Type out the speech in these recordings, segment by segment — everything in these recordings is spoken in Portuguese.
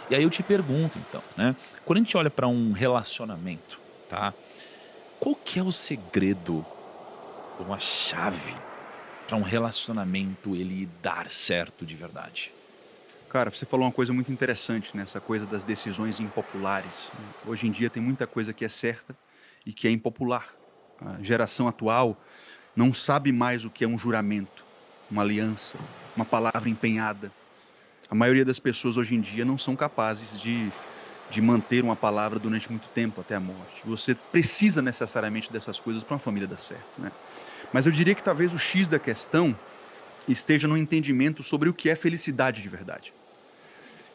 E aí eu te pergunto então, né, quando a gente olha para um relacionamento, tá, qual que é o segredo ou a chave para um relacionamento ele dar certo de verdade? Cara, você falou uma coisa muito interessante, né, essa coisa das decisões impopulares, né. Hoje em dia tem muita coisa que é certa e que é impopular. A geração atual não sabe mais o que é um juramento, uma aliança, uma palavra empenhada. A maioria das pessoas hoje em dia não são capazes de manter uma palavra durante muito tempo até a morte. Você precisa necessariamente dessas coisas para uma família dar certo, né. Mas eu diria que talvez o X da questão esteja no entendimento sobre o que é felicidade de verdade.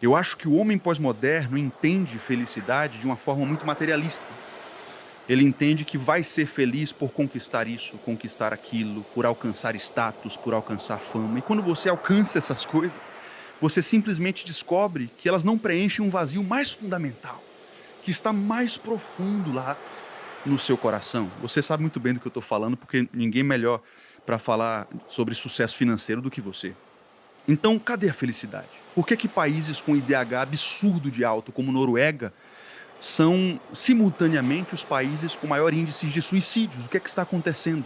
Eu acho que o homem pós-moderno entende felicidade de uma forma muito materialista. Ele entende que vai ser feliz por conquistar isso, conquistar aquilo, por alcançar status, por alcançar fama. E quando você alcança essas coisas, você simplesmente descobre que elas não preenchem um vazio mais fundamental, que está mais profundo lá no seu coração. Você sabe muito bem do que eu estou falando, porque ninguém melhor para falar sobre sucesso financeiro do que você. Então, cadê a felicidade? Por que países com IDH absurdo de alto, como Noruega, são simultaneamente os países com maior índice de suicídios? O que está acontecendo?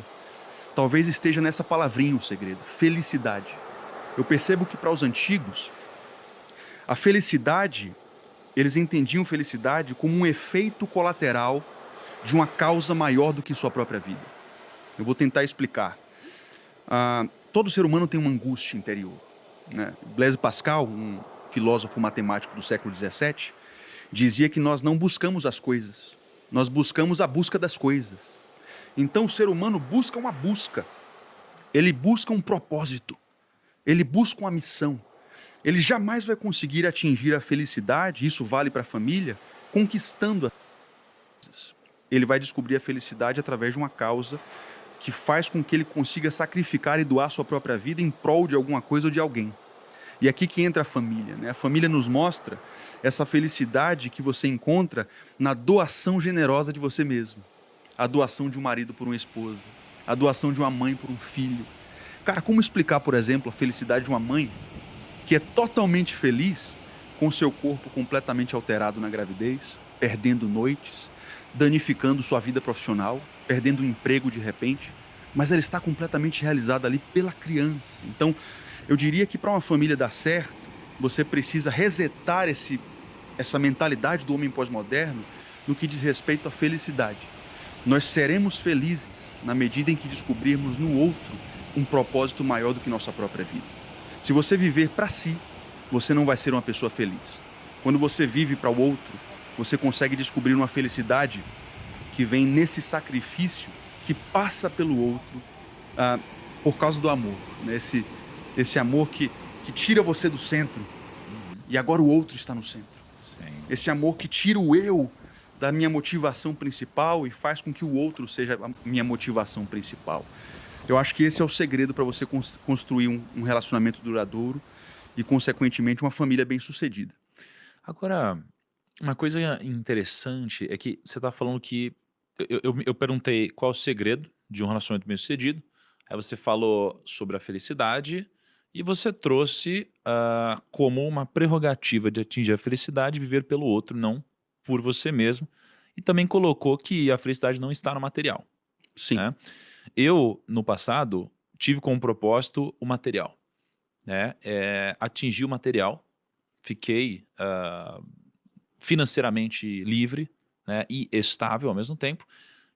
Talvez esteja nessa palavrinha o segredo: felicidade. Eu percebo que para os antigos, a felicidade, eles entendiam felicidade como um efeito colateral de uma causa maior do que sua própria vida. Eu vou tentar explicar. Todo ser humano tem uma angústia interior, né? Blaise Pascal, um filósofo matemático do século XVII, dizia que nós não buscamos as coisas, nós buscamos a busca das coisas. Então o ser humano busca uma busca, ele busca um propósito, ele busca uma missão. Ele jamais vai conseguir atingir a felicidade, isso vale para a família, conquistando as coisas. Ele vai descobrir a felicidade através de uma causa que faz com que ele consiga sacrificar e doar sua própria vida em prol de alguma coisa ou de alguém. E aqui que entra a família, né? A família nos mostra essa felicidade que você encontra na doação generosa de você mesmo. A doação de um marido por uma esposa, a doação de uma mãe por um filho. Cara, como explicar, por exemplo, a felicidade de uma mãe que é totalmente feliz com seu corpo completamente alterado na gravidez, perdendo noites, danificando sua vida profissional, perdendo o emprego de repente, mas ela está completamente realizada ali pela criança. Então, eu diria que para uma família dar certo, você precisa resetar essa mentalidade do homem pós-moderno no que diz respeito à felicidade. Nós seremos felizes na medida em que descobrirmos no outro um propósito maior do que nossa própria vida. Se você viver para si, você não vai ser uma pessoa feliz. Quando você vive para o outro, você consegue descobrir uma felicidade que vem nesse sacrifício que passa pelo outro, ah, por causa do amor, né? Esse amor que tira você do centro Uhum. e agora o outro está no centro. Sim. Esse amor que tira o eu da minha motivação principal e faz com que o outro seja a minha motivação principal. Eu acho que esse é o segredo para você construir um relacionamento duradouro e, consequentemente, uma família bem-sucedida. Agora, uma coisa interessante é que você tá falando que eu perguntei qual é o segredo de um relacionamento bem-sucedido, aí você falou sobre a felicidade e você trouxe, como uma prerrogativa de atingir a felicidade, viver pelo outro, não por você mesmo, e também colocou que a felicidade não está no material, Sim. né. Eu, no passado, tive como propósito o material, né, atingir o material, fiquei, financeiramente livre, né, e estável ao mesmo tempo.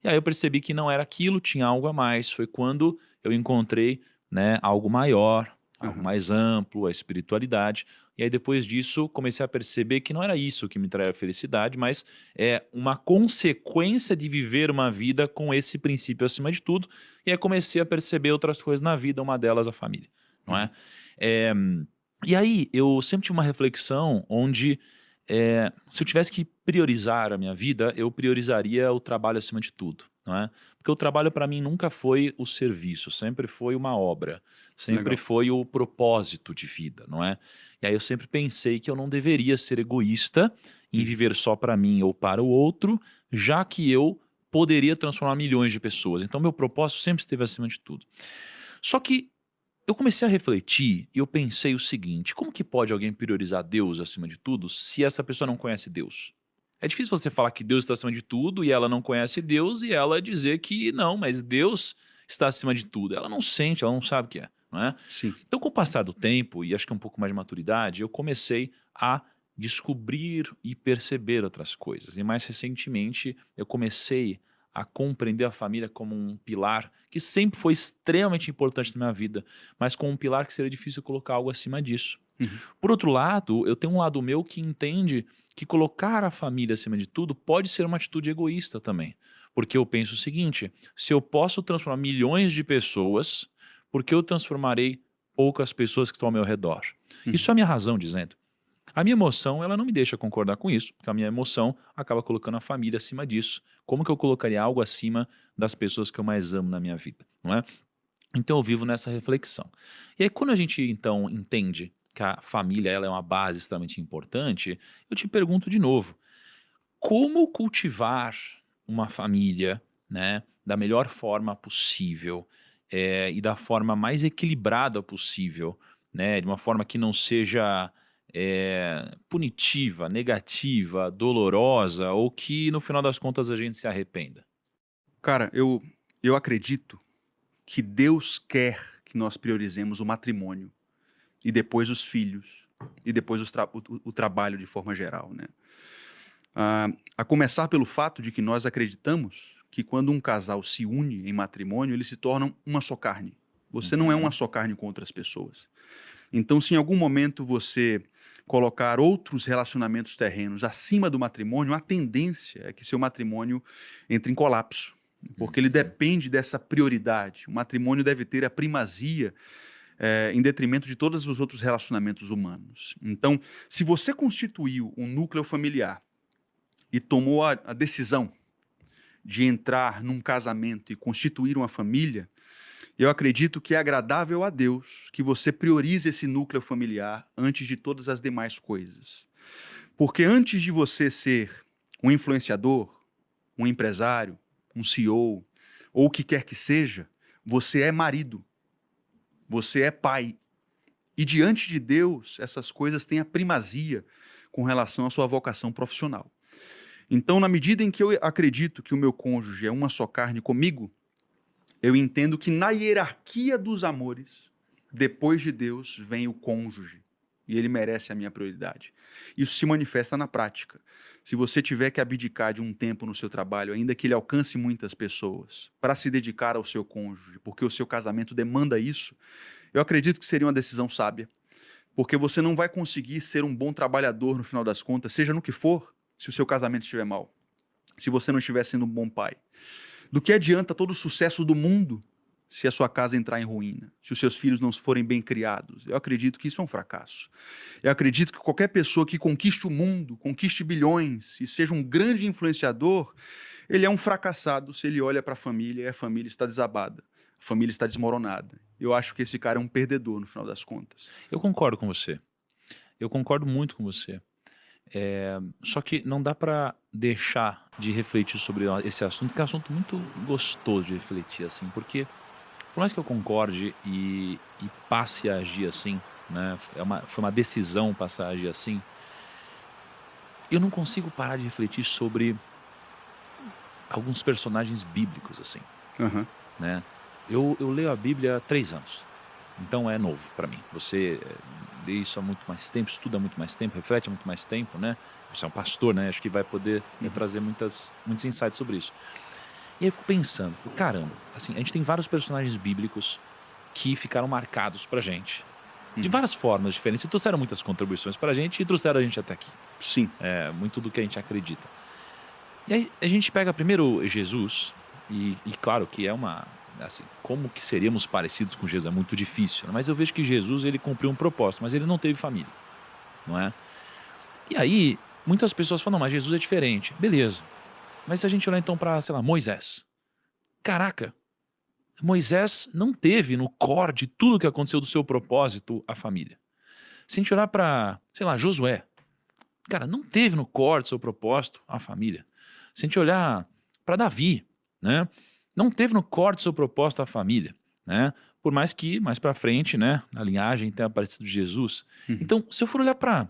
E aí eu percebi que não era aquilo, tinha algo a mais. Foi quando eu encontrei, né, algo maior, algo Aham. mais amplo, a espiritualidade. E aí depois disso comecei a perceber que não era isso que me traria felicidade, mas é uma consequência de viver uma vida com esse princípio acima de tudo. E aí comecei a perceber outras coisas na vida, uma delas a família, não é? Uhum. Eh, e aí eu sempre tive uma reflexão onde se eu tivesse que priorizar a minha vida, eu priorizaria o trabalho acima de tudo, não é? Porque o trabalho para mim nunca foi o serviço, sempre foi uma obra, sempre Legal. foi o propósito de vida, não é? E aí eu sempre pensei que eu não deveria ser egoísta em Uhum. viver só para mim ou para o outro, já que eu poderia transformar milhões de pessoas. Então meu propósito sempre esteve acima de tudo. Só que Eu comecei a refletir e eu pensei o seguinte: como que pode alguém priorizar Deus acima de tudo se essa pessoa não conhece Deus? É difícil você falar que Deus está acima de tudo e ela não conhece Deus e ela dizer que não, mas Deus está acima de tudo. Ela não sente, ela não sabe o que é, não é? Sim. Então, com o passar do tempo e acho que um pouco mais de maturidade, eu comecei a descobrir e perceber outras coisas. E mais recentemente, eu comecei a compreender a família como um pilar que sempre foi extremamente importante na minha vida, mas com um pilar que seria difícil colocar algo acima disso. Uhum. Por outro lado, eu tenho um lado meu que entende que colocar a família acima de tudo pode ser uma atitude egoísta também. Porque eu penso o seguinte: se eu posso transformar milhões de pessoas, por que eu transformarei poucas pessoas que estão ao meu redor? Uhum. Isso é a minha razão dizendo. A minha emoção, ela não me deixa concordar com isso, porque a minha emoção acaba colocando a família acima disso. Como que eu colocaria algo acima das pessoas que eu mais amo na minha vida, não é? Então eu vivo nessa reflexão. E aí quando a gente então entende que a família ela é uma base extremamente importante, eu te pergunto de novo, como cultivar uma família, né, da melhor forma possível, e da forma mais equilibrada possível, né, de uma forma que não seja, punitiva, negativa, dolorosa ou que no final das contas a gente se arrependa? Cara, eu acredito que Deus quer que nós priorizemos o matrimônio e depois os filhos e depois o trabalho de forma geral, né? A começar pelo fato de que nós acreditamos que quando um casal se une em matrimônio, eles se tornam uma só carne. Você não é uma Uhum. só carne com outras pessoas. Então, se em algum momento você colocar outros relacionamentos terrenos acima do matrimônio, a tendência é que seu matrimônio entre em colapso, porque ele Uhum. depende dessa prioridade. O matrimônio deve ter a primazia em detrimento de todos os outros relacionamentos humanos. Então, se você constituiu um núcleo familiar e tomou a decisão de entrar num casamento e constituir uma família, eu acredito que é agradável a Deus que você priorize esse núcleo familiar antes de todas as demais coisas. Porque antes de você ser um influenciador, um empresário, um CEO, ou o que quer que seja, você é marido, você é pai. E diante de Deus, essas coisas têm a primazia com relação à sua vocação profissional. Então, na medida em que eu acredito que o meu cônjuge é uma só carne comigo, eu entendo que na hierarquia dos amores, depois de Deus, vem o cônjuge. E ele merece a minha prioridade. Isso se manifesta na prática. Se você tiver que abdicar de um tempo no seu trabalho, ainda que ele alcance muitas pessoas, para se dedicar ao seu cônjuge, porque o seu casamento demanda isso, eu acredito que seria uma decisão sábia. Porque você não vai conseguir ser um bom trabalhador no final das contas, seja no que for, se o seu casamento estiver mal. Se você não estiver sendo um bom pai. Do que adianta todo o sucesso do mundo se a sua casa entrar em ruína, se os seus filhos não forem bem criados? Eu acredito que isso é um fracasso. Eu acredito que qualquer pessoa que conquiste o mundo, conquiste bilhões e seja um grande influenciador, ele é um fracassado se ele olha para a família e a família está desabada, a família está desmoronada. Eu acho que esse cara é um perdedor no final das contas. Eu concordo com você. Eu concordo muito com você. Só que não dá pra deixar de refletir sobre esse assunto, que é um assunto muito gostoso de refletir, assim, porque por mais que eu concorde e passe a agir assim, né, foi uma decisão passar a agir assim, eu não consigo parar de refletir sobre alguns personagens bíblicos, assim, Aham. né. Eu leio a Bíblia há 3 anos, então é novo pra mim. Você, lê isso há muito mais tempo, estuda há muito mais tempo, reflete há muito mais tempo, né. Você é um pastor, né, acho que vai poder, Uhum. trazer muitos insights sobre isso. E aí eu fico pensando, fico, caramba, assim, a gente tem vários personagens bíblicos que ficaram marcados pra gente, de Uhum. várias formas diferentes, e trouxeram muitas contribuições pra gente e trouxeram a gente até aqui, Sim. muito do que a gente acredita. E aí a gente pega primeiro Jesus, e claro que é uma, assim, como que seríamos parecidos com Jesus? É muito difícil, né, mas eu vejo que Jesus ele cumpriu um propósito, mas ele não teve família, não é? E aí, muitas pessoas falam: "Não, mas Jesus é diferente". Beleza, mas se a gente olhar então pra, sei lá, Moisés, caraca, Moisés não teve no core de tudo que aconteceu do seu propósito a família. Se a gente olhar pra, sei lá, Josué, cara, não teve no core do seu propósito a família. Se a gente olhar pra Davi, né, não teve no core do seu propósito a família, né. por mais que mais pra frente, né, na linhagem tenha aparecido Jesus. Uhum. Então, se eu for olhar pra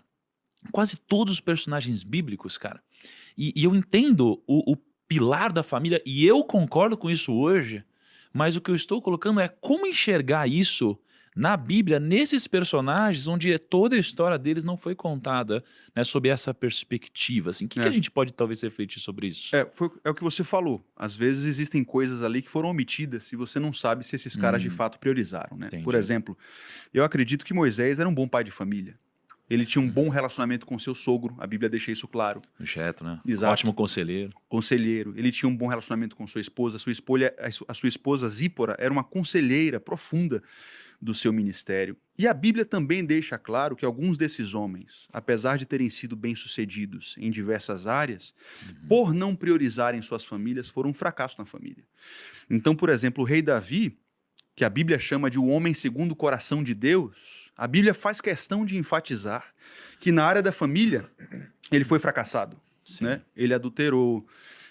quase todos os personagens bíblicos, cara, e eu entendo o pilar da família, e eu concordo com isso hoje, mas o que eu estou colocando é como enxergar isso na Bíblia, nesses personagens, onde toda a história deles não foi contada, né, sob essa perspectiva, assim. O que que a É. gente pode talvez refletir sobre isso? É o que você falou. Às vezes existem coisas ali que foram omitidas se você não sabe se esses caras de Hum, fato priorizaram, né? Por entendi. exemplo, eu acredito que Moisés era um bom pai de família. Ele tinha um bom relacionamento com seu sogro, a Bíblia deixa isso claro. Jeto, né? Exato. Ótimo conselheiro. Conselheiro. Ele tinha um bom relacionamento com a sua esposa Zípora era uma conselheira profunda do seu ministério. E a Bíblia também deixa claro que alguns desses homens, apesar de terem sido bem-sucedidos em diversas áreas, Uhum. por não priorizarem suas famílias, foram um fracasso na família. Então, por exemplo, o rei Davi, que a Bíblia chama de o homem segundo o coração de Deus, a Bíblia faz questão de enfatizar que na área da família ele foi fracassado, Sim. né? Ele adulterou,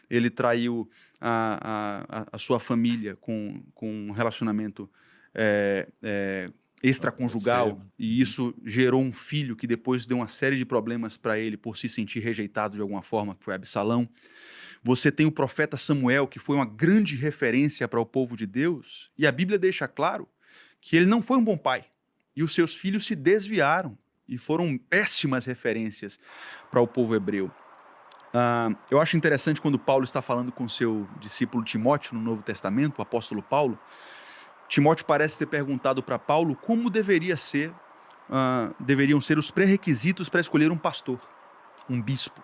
ele traiu a sua família com um relacionamento é, é, Pode ser. extraconjugal, e isso gerou um filho que depois deu uma série de problemas para ele por se sentir rejeitado de alguma forma, que foi Absalão. Você tem o profeta Samuel, que foi uma grande referência para o povo de Deus, e a Bíblia deixa claro que ele não foi um bom pai, e os seus filhos se desviaram e foram péssimas referências para o povo hebreu. Eu acho interessante quando Paulo está falando com seu discípulo Timóteo no Novo Testamento, o apóstolo Paulo. Timóteo parece ter perguntado para Paulo como deveriam ser os pré-requisitos para escolher um pastor, um bispo.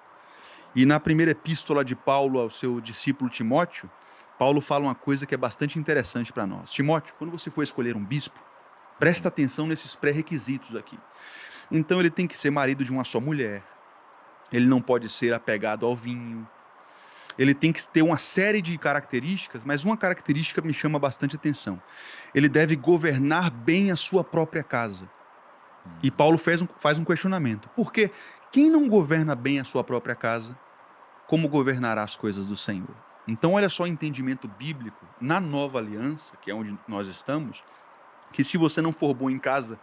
E na primeira epístola de Paulo ao seu discípulo Timóteo, Paulo fala uma coisa que é bastante interessante para nós. Timóteo, quando você for escolher um bispo, presta atenção nesses pré-requisitos aqui. Então ele tem que ser marido de uma só mulher, ele não pode ser apegado ao vinho, ele tem que ter uma série de características, mas uma característica me chama bastante atenção. Ele deve governar bem a sua própria casa. E Uhum. Paulo faz um questionamento. Por quê? Quem não governa bem a sua própria casa, como governará as coisas do Senhor? Então, olha só o entendimento bíblico na nova aliança, que é onde nós estamos, que se você não for bom em casa,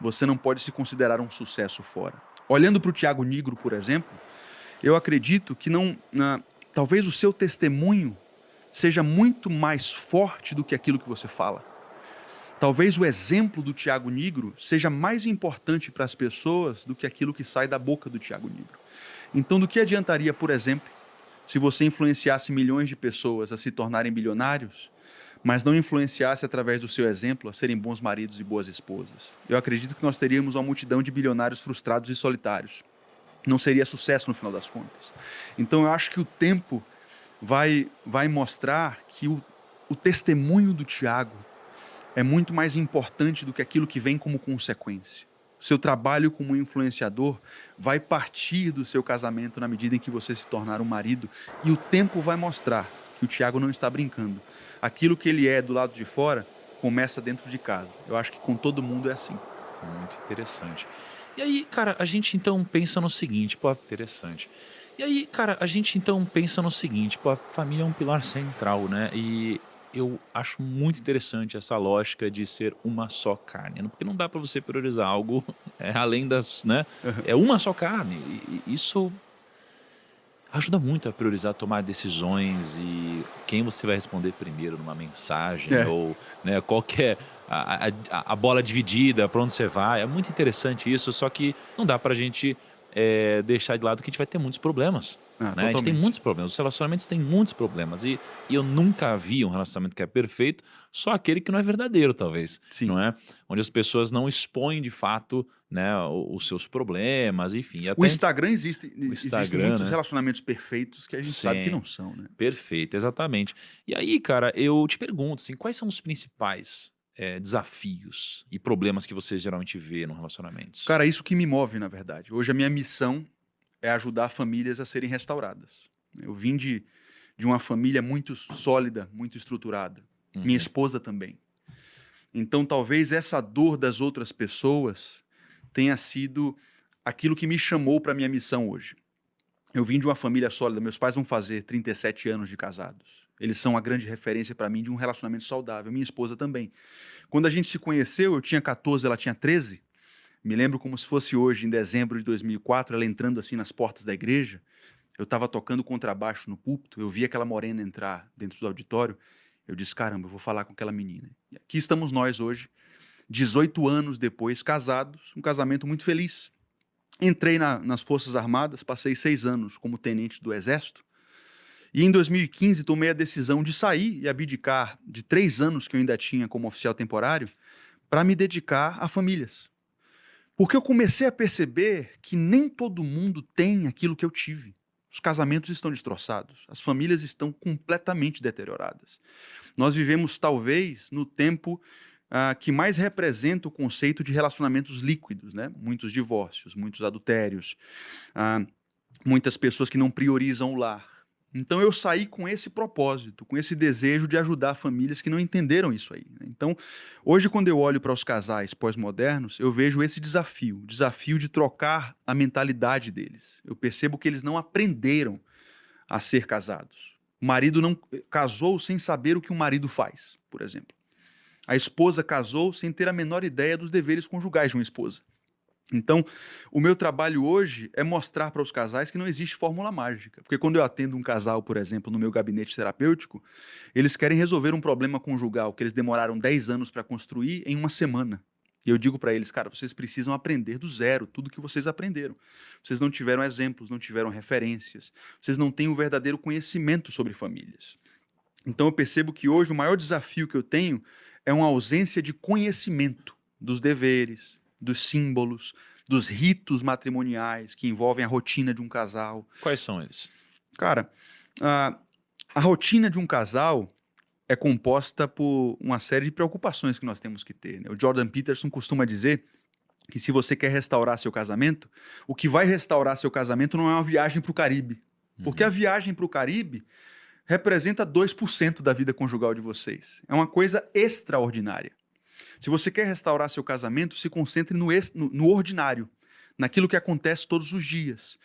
você não pode se considerar um sucesso fora. Olhando para o Tiago Nigro, por exemplo, eu acredito que talvez o seu testemunho seja muito mais forte do que aquilo que você fala. Talvez o exemplo do Tiago Nigro seja mais importante para as pessoas do que aquilo que sai da boca do Tiago Nigro. Então, do que adiantaria, por exemplo, se você influenciasse milhões de pessoas a se tornarem bilionários, mas não influenciasse através do seu exemplo a serem bons maridos e boas esposas? Eu acredito que nós teríamos uma multidão de bilionários frustrados e solitários. Não seria sucesso no final das contas. Então, eu acho que o tempo vai mostrar que o testemunho do Tiago é muito mais importante do que aquilo que vem como consequência. O seu trabalho como influenciador vai partir do seu casamento na medida em que você se tornar um marido, e o tempo vai mostrar que o Tiago não está brincando. Aquilo que ele é do lado de fora começa dentro de casa. Eu acho que com todo mundo é assim. Muito interessante. E aí, cara, a gente então pensa no seguinte, pô, interessante. E aí, cara, a gente então pensa no seguinte, pô, a família é um pilar central, né? E eu acho muito interessante essa lógica de ser uma só carne, porque não dá pra você priorizar algo além das, né? É uma só carne. E isso ajuda muito a priorizar, tomar decisões e quem você vai responder primeiro numa mensagem É. ou, né, qual que é a bola dividida, para onde você vai. É muito interessante isso, só que não dá pra gente, deixar de lado que a gente vai ter muitos problemas, né. A gente tem Totalmente. muitos problemas, os relacionamentos têm muitos problemas e eu nunca vi um relacionamento que é perfeito, só aquele que não é verdadeiro talvez, Sim. não é? Onde as pessoas não expõem de fato, né, o os seus problemas, enfim, e O até Instagram o existem Instagram, muitos né. relacionamentos perfeitos que a gente sabe que Sim, não são, né? perfeito, exatamente. E aí, cara, eu te pergunto, assim, quais são os principais, desafios e problemas que você geralmente vê no relacionamentos? Cara, isso que me move, na verdade. Hoje a minha missão é ajudar famílias a serem restauradas. Eu vim de uma família muito sólida, muito estruturada. Minha Uhum, esposa também. Então, talvez essa dor das outras pessoas tenha sido aquilo que me chamou para minha missão hoje. Eu vim de uma família sólida, meus pais vão fazer 37 anos de casados. Eles são a grande referência para mim de um relacionamento saudável. Minha esposa também. Quando a gente se conheceu, eu tinha 14, ela tinha 13. Me lembro como se fosse hoje, em dezembro de 2004, ela entrando assim nas portas da igreja. Eu estava tocando contrabaixo no púlpito, eu vi aquela morena entrar dentro do auditório. Eu disse, caramba, eu vou falar com aquela menina. E aqui estamos nós hoje, 18 anos depois, casados, um casamento muito feliz. Entrei nas Forças Armadas, passei 6 anos como tenente do Exército. E em 2015 tomei a decisão de sair e abdicar de 3 anos que eu ainda tinha como oficial temporário para me dedicar a famílias. Porque eu comecei a perceber que nem todo mundo tem aquilo que eu tive. Os casamentos estão destroçados, as famílias estão completamente deterioradas. Nós vivemos, talvez, no tempo que mais representa o conceito de relacionamentos líquidos, né? Muitos divórcios, muitos adultérios, muitas pessoas que não priorizam o lar. Então eu saí com esse propósito, com esse desejo de ajudar famílias que não entenderam isso aí. Então, hoje quando eu olho para os casais pós-modernos, eu vejo esse desafio, o desafio de trocar a mentalidade deles. Eu percebo que eles não aprenderam a ser casados. O marido não casou sem saber o que o marido faz, por exemplo. A esposa casou sem ter a menor ideia dos deveres conjugais de uma esposa. Então, o meu trabalho hoje é mostrar para os casais que não existe fórmula mágica. Porque quando eu atendo um casal, por exemplo, no meu gabinete terapêutico, eles querem resolver um problema conjugal que eles demoraram 10 anos para construir em uma semana. E eu digo para eles, cara, vocês precisam aprender do zero tudo que vocês aprenderam. Vocês não tiveram exemplos, não tiveram referências, vocês não têm um verdadeiro conhecimento sobre famílias. Então eu percebo que hoje o maior desafio que eu tenho é uma ausência de conhecimento dos deveres, dos símbolos, dos ritos matrimoniais que envolvem a rotina de um casal. Quais são eles? Cara, a rotina de um casal é composta por uma série de preocupações que nós temos que ter, né? O Jordan Peterson costuma dizer que se você quer restaurar seu casamento, o que vai restaurar seu casamento não é uma viagem para o Caribe. Porque a viagem para o Caribe representa 2% da vida conjugal de vocês. É uma coisa extraordinária. Se você quer restaurar seu casamento, se concentre no ordinário, naquilo que acontece todos os dias.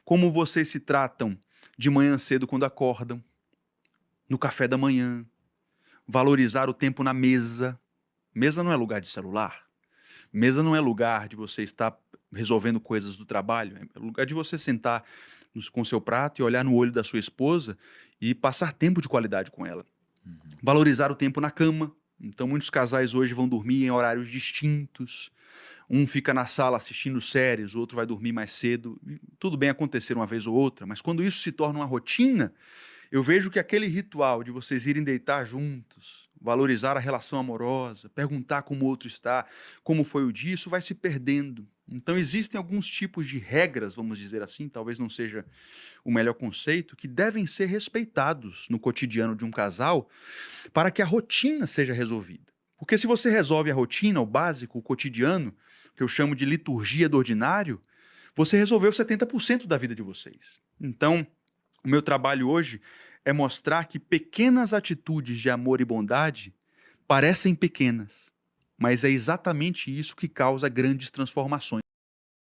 Como vocês se tratam de manhã cedo quando acordam, no café da manhã, valorizar o tempo na mesa. Mesa não é lugar de celular. Mesa não é lugar de você estar resolvendo coisas do trabalho. É lugar de você sentar com seu prato e olhar no olho da sua esposa e passar tempo de qualidade com ela. Valorizar o tempo na cama. Então, muitos casais hoje vão dormir em horários distintos. Um fica na sala assistindo séries, o outro vai dormir mais cedo. Tudo bem acontecer uma vez ou outra, mas quando isso se torna uma rotina, eu vejo que aquele ritual de vocês irem deitar juntos, valorizar a relação amorosa, perguntar como o outro está, como foi o dia, isso vai se perdendo. Então existem alguns tipos de regras, vamos dizer assim, talvez não seja o melhor conceito, que devem ser respeitados no cotidiano de um casal para que a rotina seja resolvida. Porque se você resolve a rotina, o básico, o cotidiano, que eu chamo de liturgia do ordinário, você resolveu 70% da vida de vocês. Então, o meu trabalho hoje é mostrar que pequenas atitudes de amor e bondade parecem pequenas, mas é exatamente isso que causa grandes transformações.